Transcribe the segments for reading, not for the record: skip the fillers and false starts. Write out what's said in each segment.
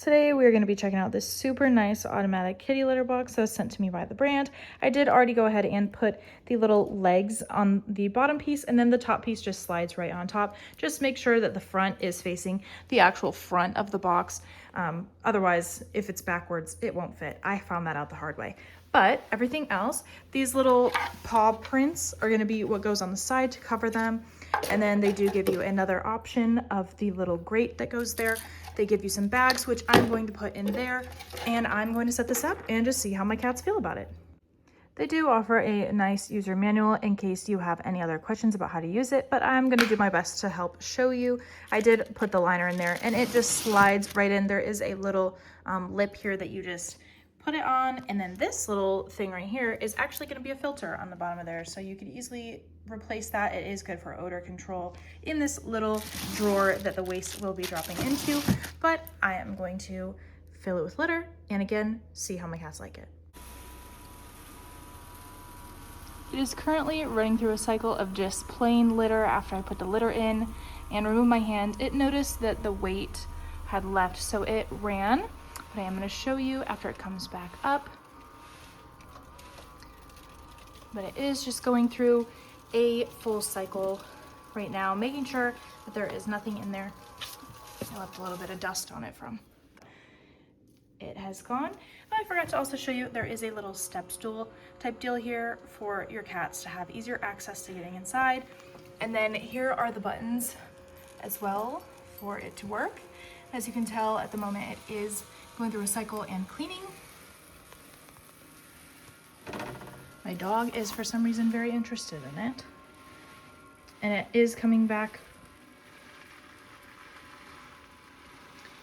Today we are going to be checking out this super nice automatic kitty litter box that was sent to me by the brand. I did already go ahead and put the little legs on the bottom piece, and then the top piece just slides right on top. Just make sure that the front is facing the actual front of the box. Otherwise, if it's backwards, it won't fit. I found that out the hard way. But everything else, these little paw prints are going to be what goes on the side to cover them. And then they do give you another option of the little grate that goes there. They give you some bags, which I'm going to put in there, and I'm going to set this up and just see how my cats feel about it. They do offer a nice user manual in case you have any other questions about how to use it, but I'm going to do my best to help show you. I did put the liner in there and it just slides right in. There is a little lip here that you just put it on, and then this little thing right here is actually going to be a filter on the bottom of there, so you could easily replace that. It is good for odor control in this little drawer that the waste will be dropping into, but I am going to fill it with litter and again see how my cats like it. It is currently running through a cycle of just plain litter after I put the litter in and remove my hand. It noticed that the weight had left, so it ran. But I am going to show you after it comes back up. But it is just going through a full cycle right now, making sure that there is nothing in there. I left a little bit of dust on it from. It has gone. I forgot to also show you there is a little step stool type deal here for your cats to have easier access to getting inside. And then here are the buttons as well for it to work. As you can tell, at the moment it is going through a cycle and cleaning. My dog is for some reason very interested in it. And it is coming back.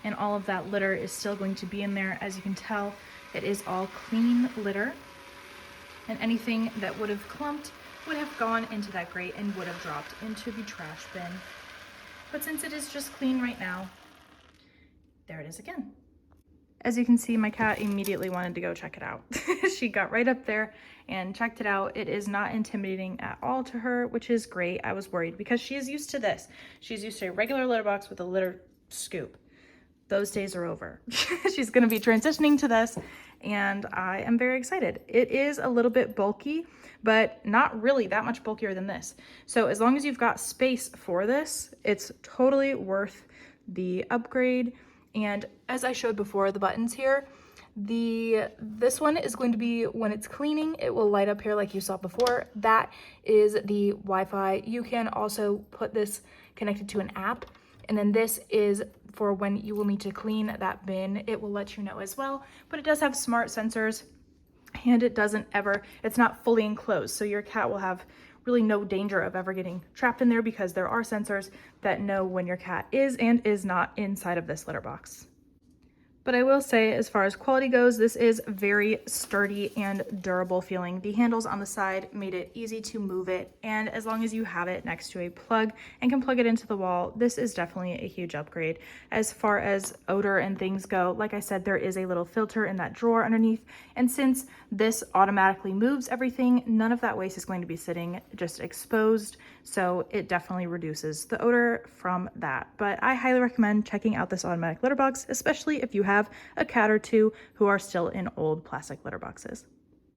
And all of that litter is still going to be in there. As you can tell, it is all clean litter. And anything that would have clumped would have gone into that grate and would have dropped into the trash bin. But since it is just clean right now, there it is again. As you can see, my cat immediately wanted to go check it out. She got right up there and checked it out. It is not intimidating at all to her, which is great. I was worried because she is used to this. She's used to a regular litter box with a litter scoop. Those days are over. She's going to be transitioning to this, and I am very excited. It is a little bit bulky, but not really that much bulkier than this. So as long as you've got space for this, it's totally worth the upgrade. And as I showed before, the buttons here, this one is going to be, when it's cleaning, it will light up here like you saw before. That is the Wi-Fi. You can also put this connected to an app. And then this is for when you will need to clean that bin. It will let you know as well, but it does have smart sensors, and it's not fully enclosed. So your cat will have really no danger of ever getting trapped in there because there are sensors that know when your cat is and is not inside of this litter box. But I will say, as far as quality goes, this is very sturdy and durable feeling. The handles on the side made it easy to move it, and as long as you have it next to a plug and can plug it into the wall, this is definitely a huge upgrade. As far as odor and things go, like I said, there is a little filter in that drawer underneath, and since this automatically moves everything, none of that waste is going to be sitting just exposed, so it definitely reduces the odor from that. But I highly recommend checking out this automatic litter box, especially if you have a cat or two who are still in old plastic litter boxes.